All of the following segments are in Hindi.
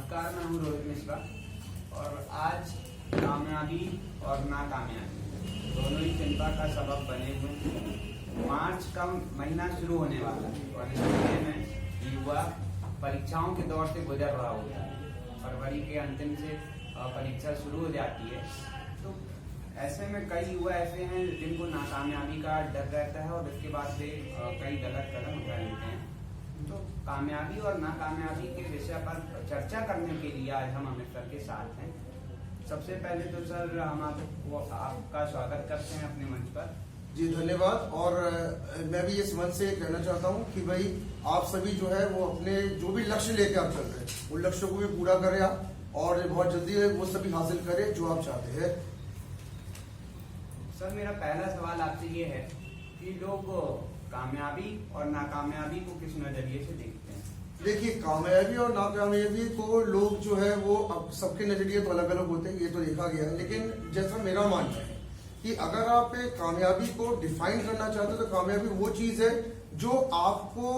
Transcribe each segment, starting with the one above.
नमस्कार, मैं हूँ रोहित मिश्रा और आज कामयाबी और नाकामयाबी दोनों ही चिंता का सबब बने हुए हैं। मार्च का महीना शुरू होने वाला है और इस महीने में युवा परीक्षाओं के दौर से गुजर रहा होता है। फरवरी के अंतिम से परीक्षा शुरू हो जाती है, तो ऐसे में कई युवा ऐसे हैं जिनको नाकामयाबी का डर रहता है और इसके बाद वे कई गलत कदम उठा लेते हैं। तो कामयाबी और नाकामयाबी के विषय पर चर्चा करने के लिए आज हम अमित सर के साथ हैं। सबसे पहले तो सर हम आपका स्वागत करते हैं अपने मंच पर। जी धन्यवाद। और मैं भी इस मंच से कहना चाहता हूं कि भाई आप सभी जो है वो अपने जो भी लक्ष्य लेकर आप चल रहे हैं उन लक्ष्यों को भी पूरा करें आप और बहुत जल्दी वो सभी हासिल करें जो आप चाहते हैं। सर मेरा पहला सवाल आपसे ये है कि लोग कामयाबी और नाकामयाबी को किस नजरिए से देखते हैं? देखिए, कामयाबी और नाकामयाबी को लोग जो है वो अब सबके नजरिए तो अलग अलग होते हैं, ये तो देखा गया है। लेकिन जैसा मेरा मानना है कि अगर आप कामयाबी को डिफाइन करना चाहते हो तो कामयाबी वो चीज है जो आपको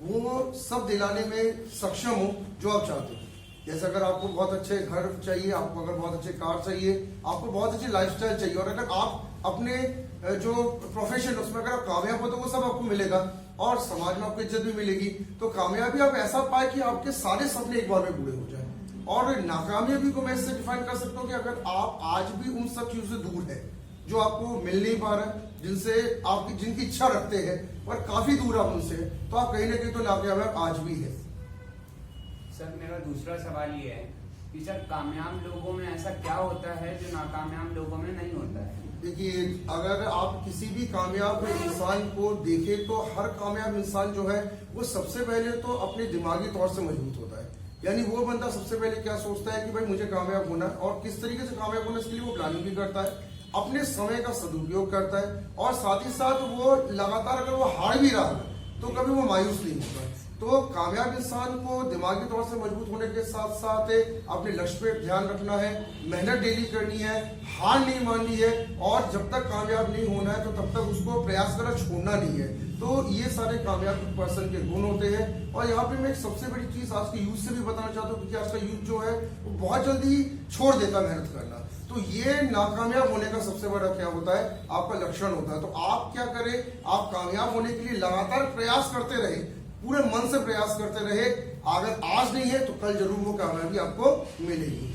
वो सब दिलाने में सक्षम हो जो आप चाहते हो। जैसे अगर आपको बहुत अच्छे घर चाहिए, आपको अगर बहुत अच्छे कार चाहिए, आपको बहुत अच्छी लाइफस्टाइल चाहिए और अगर आप अपने जो प्रोफेशन उसमें अगर आप कामयाब हो तो वो सब आपको मिलेगा और समाज में आपको इज्जत भी मिलेगी। तो कामयाबी आप ऐसा पाए कि आपके सारे सपने एक बार में पूरे हो जाए। और नाकामयाबी को मैं इससे डिफाइन कर सकता हूँ कि अगर आप आज भी उन सब चीजों से दूर है जो आपको मिल नहीं पा रहा है, जिनसे आपकी जिनकी इच्छा रखते हैं और काफी दूर आप उनसे, तो आप कहीं ना कहीं तो नाकामयाब आज भी है। सर मेरा दूसरा सवाल ये है कि सर कामयाब लोगों में ऐसा क्या होता है जो नाकामयाब लोगों में नहीं होता है? देखिए, अगर आप किसी भी कामयाब इंसान को देखें तो हर कामयाब इंसान जो है वो सबसे पहले तो अपने दिमागी तौर से मजबूत होता है। यानी वो बंदा सबसे पहले क्या सोचता है कि भाई मुझे कामयाब होना है और किस तरीके से कामयाब होना है इसके लिए वो प्लानिंग भी करता है, अपने समय का सदुपयोग करता है और साथ ही साथ वो लगातार अगर वो हार भी रहा है तो कभी वो मायूस नहीं होता। तो कामयाब इंसान को दिमागी तौर से मजबूत होने के साथ साथ अपने लक्ष्य पे ध्यान रखना है, मेहनत डेली करनी है, हार नहीं माननी है और जब तक कामयाब नहीं होना है तो तब तक उसको प्रयास करना छोड़ना नहीं है। तो ये सारे कामयाब पर्सन के गुण होते हैं। और यहाँ पे मैं एक सबसे बड़ी चीज आज के यूथ से भी बताना चाहता हूँ, क्योंकि आज का यूथ जो है वो बहुत जल्दी छोड़ देता मेहनत करना। तो ये नाकामयाब होने का सबसे बड़ा क्या होता है, आपका लक्षण होता है। तो आप क्या करें, आप कामयाब होने के लिए लगातार प्रयास करते रहे, पूरे मन से प्रयास करते रहे। अगर आज नहीं है तो कल जरूर वो कामयाबी आपको मिलेगी।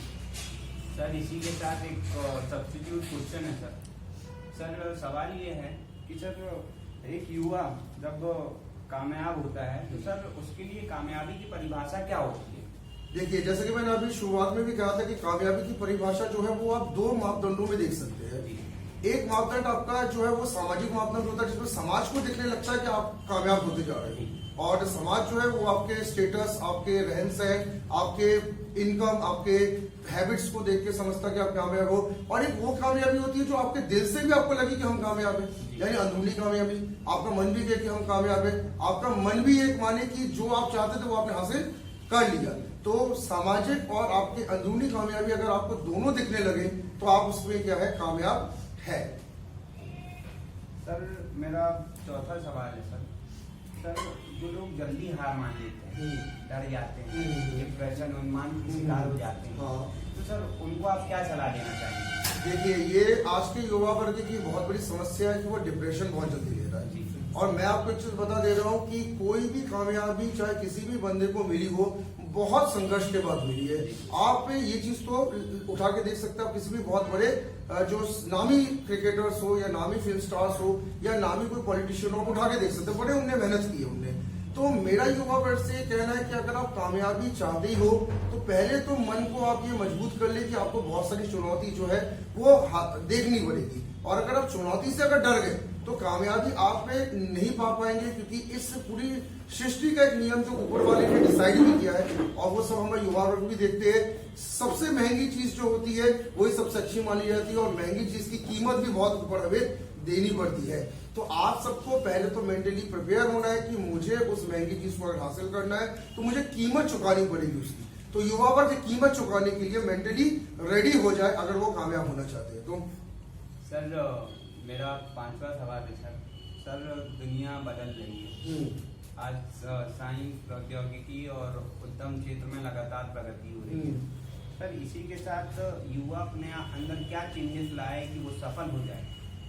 सर इसी के साथ एक सब्स्टिट्यूट क्वेश्चन है सर सवाल ये है कि सर एक युवा जब कामयाब होता है तो सर उसके लिए कामयाबी की परिभाषा क्या होती है? देखिए, जैसे कि मैंने अभी शुरुआत में भी कहा था कि कामयाबी की परिभाषा जो है वो आप दो मापदंडों में देख सकते हैं। एक मापदंड आपका जो है वो सामाजिक मापदंड होता है जिसमें समाज को दिखने लगता है कि आप कामयाब होते जा रहे हैं और समाज जो है वो आपके स्टेटस, आपके रहन सहन, आपके इनकम, आपके हैबिट्स को देख के समझता है कि आप कामयाब हो। और एक वो कामयाबी होती है जो आपके दिल से भी आपको लगे कि हम कामयाब हैं, यानी अंदरूनी कामयाबी। आपका मन भी कहे कि हम कामयाब है, आपका मन भी एक माने कि जो आप चाहते थे वो आपने हासिल कर लिया। तो सामाजिक और आपके अंदरूनी कामयाबी अगर आपको दोनों दिखने लगे तो आप उसमें क्या है, कामयाब है। सर मेरा चौथा सवाल है सर जो लोग जल्दी हार मान लेते हैं, डर जाते हैं, डिप्रेशन, उन्मान के शिकार हो जाते हैं, तो सर उनको आप क्या सलाह देना चाहेंगे? देखिए, ये आज के युवा वर्ग की बहुत बड़ी समस्या है कि वो डिप्रेशन बहुत जल्दी ले रहा है। और मैं आपको एक चीज बता दे रहा हूँ कि कोई भी कामयाबी चाहे किसी भी बंदे को मिली हो, बहुत संघर्ष के बाद मिली है। आप ये चीज तो उठा के देख सकते हैं, आप किसी भी बहुत बड़े जो नामी क्रिकेटर्स हो या नामी फिल्म स्टार्स हो या नामी कोई पॉलिटिशियन हो, आप उठा के देख सकते हैं, बड़े उनने मेहनत की है उनने। तो मेरा युवा वर्ग से कहना है कि अगर आप कामयाबी चाहते ही हो तो पहले तो मन को आप ये मजबूत कर ले कि आपको बहुत सारी चुनौती जो है वो देखनी पड़ेगी। और अगर आप चुनौती से अगर डर गए तो कामयाबी आप में नहीं पा पाएंगे, क्योंकि इस पूरी सृष्टि का एक नियम जो ऊपर वाले ने डिसाइड भी किया है और वो सब हमारे युवा वर्ग भी देखते हैं। सबसे महंगी चीज जो होती है वही सबसे अच्छी मानी जाती है और महंगी चीज की कीमत भी बहुत ऊपर हमें देनी पड़ती है। तो आप सबको पहले तो मेंटली प्रिपेयर होना है कि मुझे उस महंगी चीज को अगर हासिल करना है तो मुझे कीमत चुकानी पड़ेगी उसकी। तो युवा वर्ग कीमत चुकाने के लिए मेंटली रेडी हो जाए अगर वो कामयाब होना चाहते हैं। तो सर मेरा पांचवा सवाल है सर दुनिया बदल रही है आज साइंस प्रौद्योगिकी और उद्यम क्षेत्र में लगातार प्रगति हो रही है। सर इसी के साथ युवा अपने अंदर क्या चेंजेस लाए कि वो सफल हो जाए?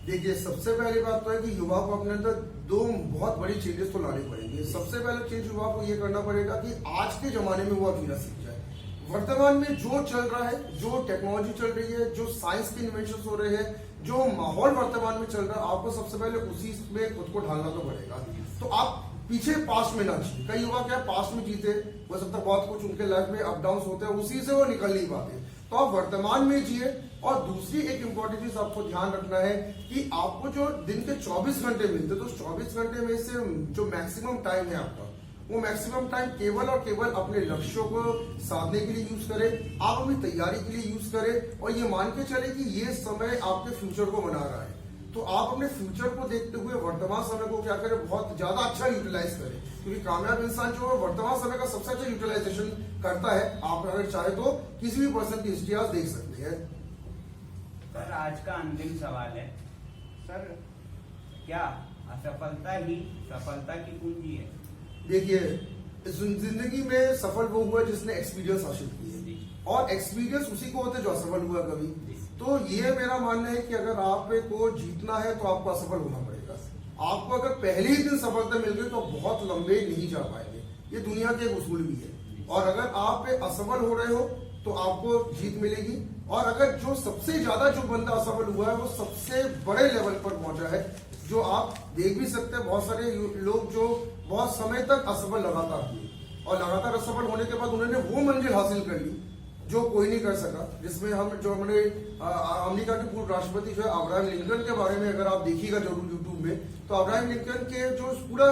देखिए, सबसे पहली बात तो है कि युवा को अपने अंदर दो बहुत बड़ी चेंजेस तो लानी पड़ेंगी। सबसे पहला चेंज युवा को ये करना पड़ेगा कि आज के जमाने में वो जीना सीख जाए। वर्तमान में जो चल रहा है, जो टेक्नोलॉजी चल रही है, जो साइंस के इन्वेंशन हो रहे हैं, जो माहौल वर्तमान में चल रहा है, आपको सबसे पहले उसी में खुद को ढालना तो पड़ेगा। तो आप पीछे पास्ट में ना जिए। कई युवा क्या पास्ट में जीते, वो सब तक बहुत कुछ उनके लाइफ में अप डाउन होते हैं, उसी से वो निकल नहीं पाते। तो आप वर्तमान में जिए। और दूसरी एक इंपॉर्टेंट चीज आपको ध्यान रखना है कि आपको जो दिन के 24 घंटे मिलते, तो 24 घंटे में से जो मैक्सिमम टाइम है आपका, वो मैक्सिमम टाइम केवल और केवल अपने लक्ष्यों को साधने के लिए यूज करें, आप अपनी तैयारी के लिए यूज करें, और ये मान के चले कि ये समय आपके फ्यूचर को बना रहा है। तो आप अपने फ्यूचर को देखते हुए वर्तमान समय को क्या करें, बहुत ज्यादा अच्छा यूटिलाइज करें, क्योंकि कामयाब इंसान जो है वर्तमान समय का सबसे अच्छा यूटिलाइजेशन करता है। आप अगर चाहे तो किसी भी पर्सन की हिस्ट्री आज देख सकते हैं। सर आज का अंतिम सवाल है, सर क्या असफलता ही सफलता की कुंजी है? देखिए, इस जिंदगी में सफल वो हुआ जिसने एक्सपीरियंस हासिल किया, और एक्सपीरियंस उसी को होते जो असफल हुआ कभी। तो ये मेरा मानना है कि अगर आपको जीतना है तो आपको असफल होना पड़ेगा। आपको अगर पहले ही दिन सफलता मिल गई तो बहुत लंबे नहीं जा पाएंगे, ये दुनिया के एक उसूल भी है। और अगर आप असफल हो रहे हो तो आपको जीत मिलेगी। और अगर जो सबसे ज्यादा जो बंदा असफल हुआ है वो सबसे बड़े लेवल पर पहुंचा है, जो आप देख भी सकते हैं। बहुत सारे लोग जो बहुत समय तक असफल लगातार हुए, और लगातार असफल होने के बाद उन्होंने वो मंजिल हासिल कर ली जो कोई नहीं कर सका। जिसमें हमने अमेरिका के पूर्व राष्ट्रपति जो है अब्राहम लिंकन के बारे में अगर आप देखिएगा जरूर यूट्यूब में, तो अब्राहम लिंकन के जो पूरा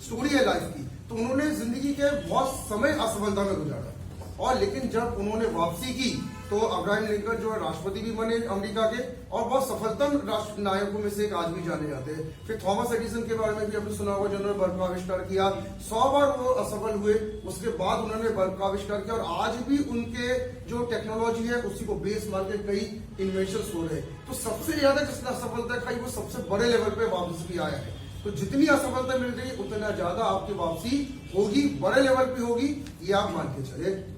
स्टोरी है लाइफ की, तो उन्होंने जिंदगी के बहुत समय असफलता में गुजारा, और लेकिन जब उन्होंने वापसी की तो अब्राहम लिंकन जो है राष्ट्रपति भी बने अमेरिका के, और बहुत सफलतम राष्ट्र नायकों में से एक आज भी जाने जाते हैं। फिर थॉमस एडिसन के बारे में भी आपने सुना होगा, जिन्होंने बल्ब का आविष्कार किया। 100 बार वो असफल हुए, उसके बाद उन्होंने बल्ब का आविष्कार किया, और आज भी उनके जो टेक्नोलॉजी है उसी को बेस मान के कई इन्वेंशन हो रहे हैं। तो सबसे ज्यादा जिसने असफलता खाई वो सबसे बड़े लेवल पे वापस भी आया है। तो जितनी असफलता मिल रही उतना ज्यादा आपकी वापसी होगी, बड़े लेवल पे होगी, ये आप मान के चले।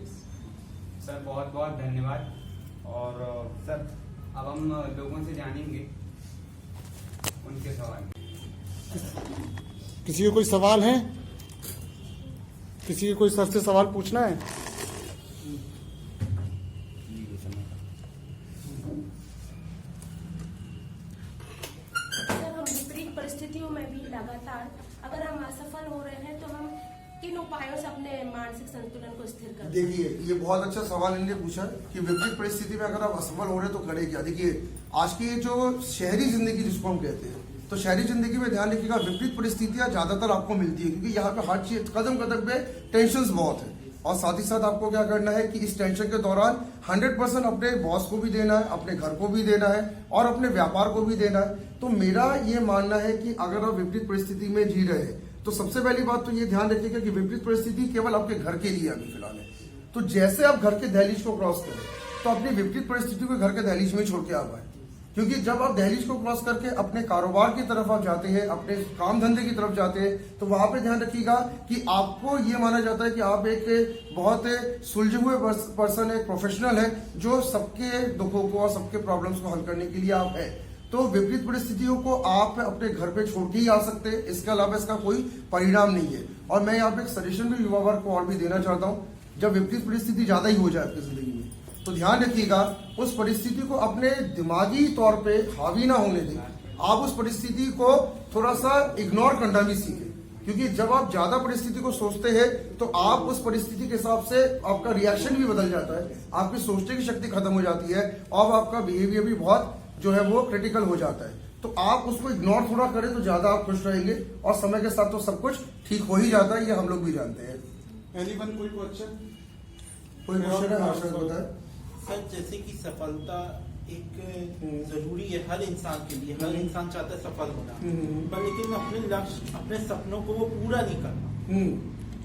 सर बहुत बहुत धन्यवाद। और सर अब हम लोगों से जानेंगे उनके सवाल। किसी को कोई सवाल है? किसी को कोई सर से सवाल पूछना है? सर हम विपरीत परिस्थितियों में भी लगातार अगर हम असफल हो रहे हैं तो हम किन उपायों से अपने मानसिक संतुलन को स्थिर कर? देखिए, ये बहुत अच्छा सवाल इन्होंने पूछा कि विपरीत परिस्थिति में अगर आप असफल हो रहे हैं तो करें क्या। देखिए, आज की जो शहरी जिंदगी जिसको हम कहते हैं, तो शहरी जिंदगी में ध्यान रखिएगा, विपरीत परिस्थितियां ज्यादातर आपको मिलती है, क्योंकि यहाँ पे हर चीज कदम कदम पे टेंशन बहुत है। और साथ ही साथ आपको क्या करना है कि इस टेंशन के दौरान 100% अपने बॉस को भी देना है, अपने घर को भी देना है, और अपने व्यापार को भी देना है। तो मेरा ये मानना है कि अगर आप विपरीत परिस्थिति में जी रहे हैं तो सबसे पहली बात तो ये ध्यान रखिएगा कि विपरीत परिस्थिति केवल आपके घर के लिए अभी फिलहाल है। तो जैसे आप घर के दहलीज को क्रॉस करें तो अपनी विपरीत परिस्थिति को घर के दहलीज में छोड़ के आ पाए, क्योंकि जब आप दहलीज को क्रॉस करके अपने कारोबार की तरफ आप जाते हैं, अपने काम धंधे की तरफ जाते हैं, तो वहां पे ध्यान रखिएगा कि आपको ये माना जाता है कि आप एक बहुत सुलझे हुए पर्सन है, प्रोफेशनल है, जो सबके दुखों को और सबके प्रॉब्लम्स को हल करने के लिए आप है। तो विपरीत परिस्थितियों को आप अपने घर पे छोड़ के ही आ सकते हैं, इसके अलावा इसका कोई परिणाम नहीं है। और मैं यहाँ पे एक सजेशन भी युवा वर्ग को और भी देना चाहता हूँ, जब विपरीत परिस्थिति ज्यादा ही हो जाए आपकी जिंदगी में, तो ध्यान रखिएगा उस परिस्थिति को अपने दिमागी तौर पे हावी ना होने दें। आप उस परिस्थिति को थोड़ा सा इग्नोर करना भी सीखें, क्योंकि जब आप ज्यादा परिस्थिति को सोचते हैं तो आप उस परिस्थिति के हिसाब से आपका रिएक्शन भी बदल जाता है, आपकी सोचने की शक्ति खत्म हो जाती है, और आपका बिहेवियर भी बहुत जो है वो क्रिटिकल हो जाता है। तो आप उसको इग्नोर थोड़ा करें तो ज्यादा आप खुश रहेंगे, और समय के साथ तो सब कुछ ठीक हो ही जाता है, ये हम लोग भी जानते हैं। एनीवन कोई क्वेश्चन? कोई क्वेश्चन है? आशा बताए सर, जैसे कि सफलता एक जरूरी है हर इंसान के लिए, हर इंसान चाहता है सफल होना, पर लेकिन अपने लक्ष्य, अपने सपनों को वो पूरा नहीं करना।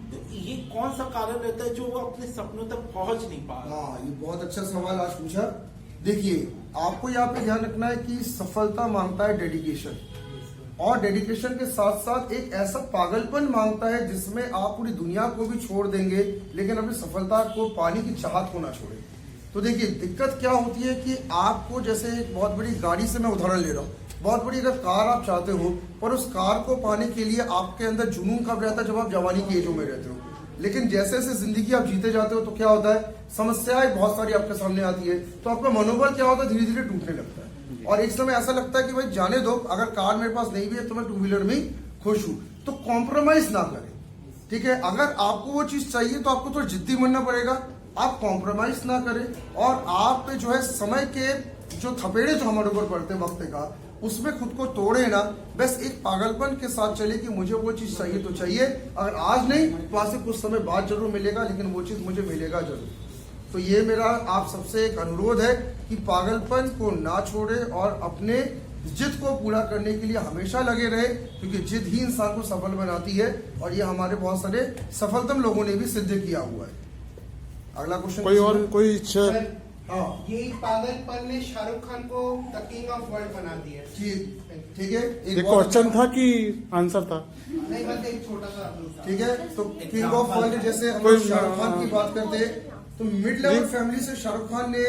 तो ये कौन सा कारण रहता है जो वो अपने सपनों तक पहुंच नहीं पा रहा? हाँ, ये बहुत अच्छा सवाल आज पूछा। देखिए, आपको यहाँ पे ध्यान रखना है कि सफलता मांगता है डेडिकेशन, और डेडिकेशन के साथ साथ एक ऐसा पागलपन मांगता है जिसमें आप पूरी दुनिया को भी छोड़ देंगे लेकिन अपनी सफलता को पाने की चाहत को ना छोड़े। तो देखिए दिक्कत क्या होती है कि आपको जैसे एक बहुत बड़ी गाड़ी से मैं उदाहरण ले रहा हूँ, बहुत बड़ी अगर कार आप चाहते हो पर उस कार को पाने के लिए आपके अंदर जुनून कब रहता है, जब आप जवानी की एजों में रहते हो। लेकिन जैसे जैसे जिंदगी आप जीते जाते हो तो क्या होता है, समस्याएं बहुत सारी आपके सामने आती है, तो आपका मनोबल क्या होता है, धीरे धीरे टूटने लगता है और एक समय ऐसा लगता है कि भाई जाने दो, अगर कार मेरे पास नहीं भी है तो मैं टू व्हीलर में खुश हूं। तो कॉम्प्रोमाइज ना करें, ठीक है। अगर आपको वो चीज चाहिए तो आपको थोड़ा जिद्दी बनना पड़ेगा, आप कॉम्प्रोमाइज ना करें और आप जो है समय के जो थपेड़े जो हमारे ऊपर पड़ते हैं वक्त का, उसमें खुद को तोड़े ना, बस एक पागलपन के साथ चले कि मुझे वो चीज चाहिए तो चाहिए, अगर आज नहीं तो आज से कुछ समय बाद जरूर मिलेगा, लेकिन वो चीज मुझे मिलेगा जरूर। तो ये मेरा आप सबसे एक अनुरोध है कि पागलपन को ना छोड़े और अपने जिद को पूरा करने के लिए हमेशा लगे रहे, क्योंकि जिद ही इंसान को सफल बनाती है और ये हमारे बहुत सारे सफलतम लोगों ने भी सिद्ध किया हुआ है। अगला क्वेश्चन कोई और कोई हाँ यही पागलपन ने शाहरुख खान को द किंग ऑफ वर्ल्ड बना दिया। ठीक है, ये क्वेश्चन था कि आंसर था? नहीं बस एक छोटा सा ठीक है। तो किंग ऑफ वर्ल्ड जैसे हम लोग शाहरुख खान की बात करते हैं तो मिड लेवल फैमिली से शाहरुख खान ने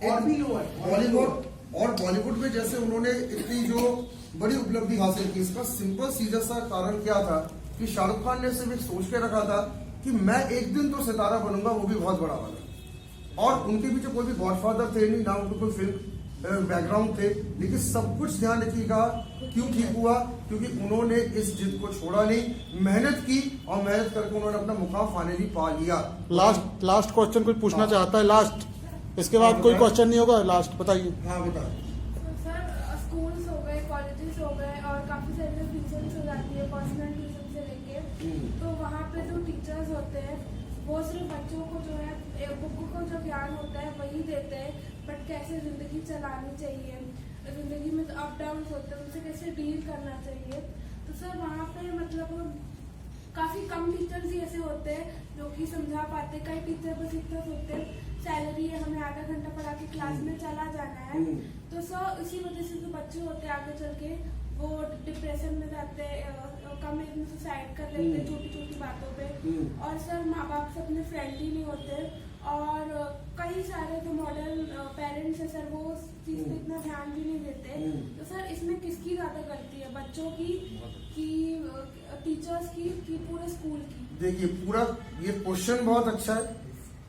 और भी लोअर बॉलीवुड में जैसे उन्होंने इतनी जो बड़ी उपलब्धि हासिल की, इसका सिंपल सीधा सा कारण क्या था कि शाहरुख खान ने सिर्फ एक सोच के रखा था कि मैं एक दिन तो सितारा बनूंगा, वो भी बहुत बड़ा वाला। और उनके पीछे कोई भी गॉडफादर थे नहीं, ना उनको कोई फिल्म बैकग्राउंड थे, लेकिन सब कुछ ध्यान रखिएगा क्यों ठीक हुआ, क्योंकि उन्होंने इस जिद को छोड़ा नहीं, मेहनत की और मेहनत करके उन्होंने अपना मुकाम फाइनली पा लिया। लास्ट क्वेश्चन कुछ पूछना चाहता है? लास्ट, इसके बाद कोई क्वेश्चन नहीं होगा। लास्ट बताइए। हाँ बता। सर स्कूल्स हो गए, कॉलेजेस हो गए और काफी सारे ट्यूशन्स हो जाती है, पर्सनल ट्यूशन से लेके, तो वहाँ पे जो टीचर्स होते हैं वो सिर्फ बच्चों को जो है बुक को जो ज्ञान होता है वही देते हैं, बट कैसे जिंदगी चलानी चाहिए, जिंदगी में तो अप डाउन होते हैं, उनसे कैसे डील करना चाहिए। तो सर वहाँ पे मतलब काफी कम टीचर्स ही ऐसे होते हैं जो कि समझा पाते, कई टीचर बस इतना होते हैं सैलरी है, हमें आधा घंटा पढ़ा के क्लास में चला जाना है। तो सर इसी वजह से जो बच्चे होते हैं आगे चल के वो डिप्रेशन में जाते हैं, कम एज में सुसाइड कर लेते हैं छोटी छोटी बातों पे। और सर माँ बाप से अपने फ्रेंडली नहीं होते और कई सारे जो मॉडर्न पेरेंट्स है सर वो उस चीज पे इतना ध्यान भी नहीं देते। तो सर इसमें किसकी ज्यादा गलती है, बच्चों की कि टीचर्स की कि पूरे स्कूल की? देखिए पूरा ये क्वेश्चन बहुत अच्छा है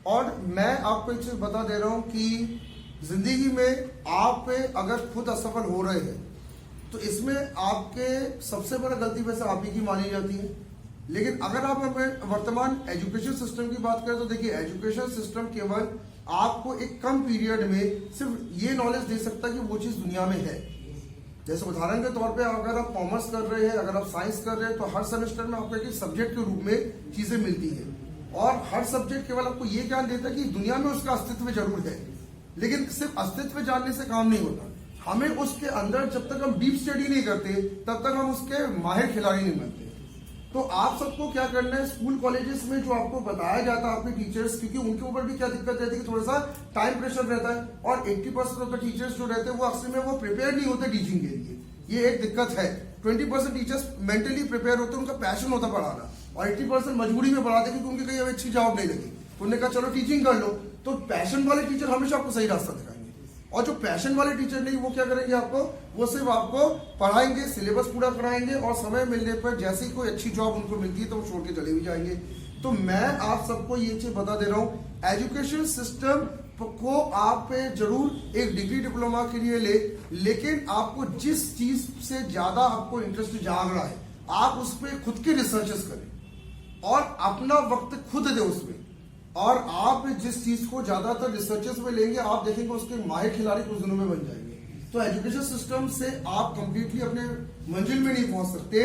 और मैं आपको एक चीज बता दे रहा हूं कि जिंदगी में आप अगर खुद असफल हो रहे हैं तो इसमें आपके सबसे बड़ा गलती वैसे आप ही की मानी जाती है। लेकिन अगर आप वर्तमान एजुकेशन सिस्टम की बात करें तो देखिए एजुकेशन सिस्टम केवल आपको एक कम पीरियड में सिर्फ ये नॉलेज दे सकता है कि वो चीज दुनिया में है। जैसे उदाहरण के तौर पे अगर आप कॉमर्स कर रहे हैं, अगर आप साइंस कर रहे हैं, तो हर सेमेस्टर में आपको एक सब्जेक्ट के रूप में चीजें मिलती है और हर सब्जेक्ट केवल आपको ये ज्ञान देता है कि दुनिया में उसका अस्तित्व जरूर है, लेकिन सिर्फ अस्तित्व जानने से काम नहीं होता। हमें उसके अंदर जब तक हम डीप स्टडी नहीं करते तब तक हम उसके माहिर खिलाड़ी नहीं बनते। तो आप सबको क्या करना है, स्कूल कॉलेजेस में जो आपको बताया जाता है आपके टीचर्स, क्योंकि उनके ऊपर भी क्या दिक्कत रहती है कि थोड़ा सा टाइम प्रेशर रहता है और 80% ऑफ द टीचर्स जो रहते हैं वो अक्सर में वो प्रिपेयर नहीं होते टीचिंग के लिए, ये एक दिक्कत है। 20% टीचर्स मेंटली प्रिपेयर होते हैं, उनका पैशन होता पढ़ाना, और 80% मजबूरी में पढ़ाते क्योंकि उनकी कहीं अच्छी जॉब नहीं लगी, तो उन्होंने कहा चलो टीचिंग कर लो। तो पैशन वाले टीचर हमेशा आपको सही रास्ता दिखाएंगे और जो पैशन वाले टीचर नहीं वो क्या करेंगे, आपको वो सिर्फ आपको पढ़ाएंगे, सिलेबस पूरा कराएंगे और समय मिलने पर जैसे ही कोई अच्छी जॉब उनको मिलती है तो वो छोड़ के चले भी जाएंगे। तो मैं आप सबको ये चीज बता दे रहा हूँ, एजुकेशन सिस्टम को आप जरूर एक डिग्री डिप्लोमा के लिए ले, लेकिन आपको जिस चीज से ज्यादा आपको इंटरेस्ट जाग रहा है आप उस पर खुद के रिसर्चेस करें और अपना वक्त खुद दे उसमें। और आप जिस चीज को ज्यादातर रिसर्चेस में लेंगे आप देखेंगे उसके माहिर खिलाड़ी कुछ दिनों में बन जाएंगे। तो एजुकेशन सिस्टम से आप कंप्लीटली अपने मंजिल में नहीं पहुंच सकते,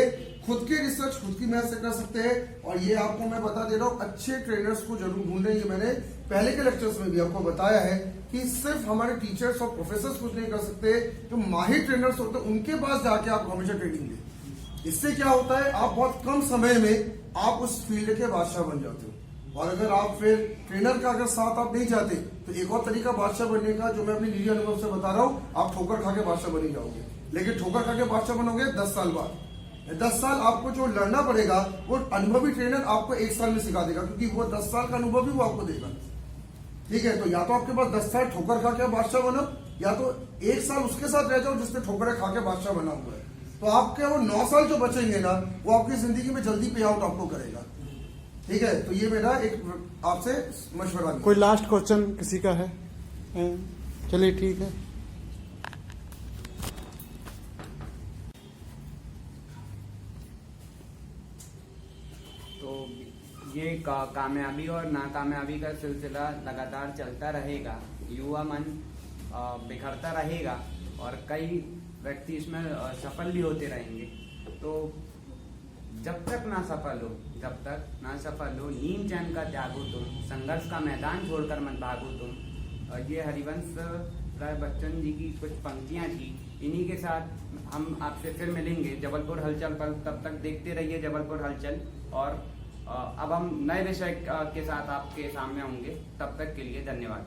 खुद के रिसर्च खुद की मेहनत से कर सकते हैं। और ये आपको मैं बता दे रहा हूँ, अच्छे ट्रेनर्स को जरूर ढूंढें। ये मैंने पहले के लेक्चर्स में भी आपको बताया है कि सिर्फ हमारे टीचर्स और प्रोफेसर कुछ नहीं कर सकते, जो माहिर ट्रेनर्स होते हैं उनके पास जाके आप हमेशा ट्रेनिंग लें। इससे क्या होता है, आप बहुत कम समय में आप उस फील्ड के बादशाह बन जाते हो। और अगर आप फिर ट्रेनर का अगर साथ आप नहीं चाहते तो एक और तरीका बादशाह बनने का जो मैं अपने निजी अनुभव से बता रहा हूँ, आप ठोकर खा के बादशाह बन ही जाओगे। लेकिन ठोकर खा के बादशाह बनोगे 10 साल बाद। 10 साल आपको जो लड़ना पड़ेगा वो अनुभवी ट्रेनर आपको 1 साल में सिखा देगा, क्योंकि वो 10 साल का अनुभव भी वो आपको देगा। ठीक है, तो या तो आपके पास 10 साल ठोकर खा के बादशाह बनो, या तो 1 साल उसके साथ रह जाओ जिसने ठोकरें खा के बादशाह बना हुआ है। तो आपके वो 9 साल जो बचेंगे ना, वो आपकी जिंदगी में जल्दी पे आउट आपको करेगा। ठीक है, तो ये मेरा एक आपसे मशवरा है। कोई लास्ट क्वेश्चन किसी का है? चलिए ठीक है। तो ये कामयाबी और नाकामयाबी का सिलसिला लगातार चलता रहेगा। युवा मन बिखरता रहेगा और कई व्यक्ति इसमें सफल भी होते रहेंगे। तो जब तक ना सफल हो नींद चैन का त्यागो तुम, संघर्ष का मैदान छोड़कर मत भागो तुम। ये हरिवंश राय बच्चन जी की कुछ पंक्तियां थी। इन्हीं के साथ हम आपसे फिर मिलेंगे जबलपुर हलचल पर। तब तक देखते रहिए जबलपुर हलचल, और अब हम नए विषय के साथ आपके सामने होंगे। तब तक के लिए धन्यवाद।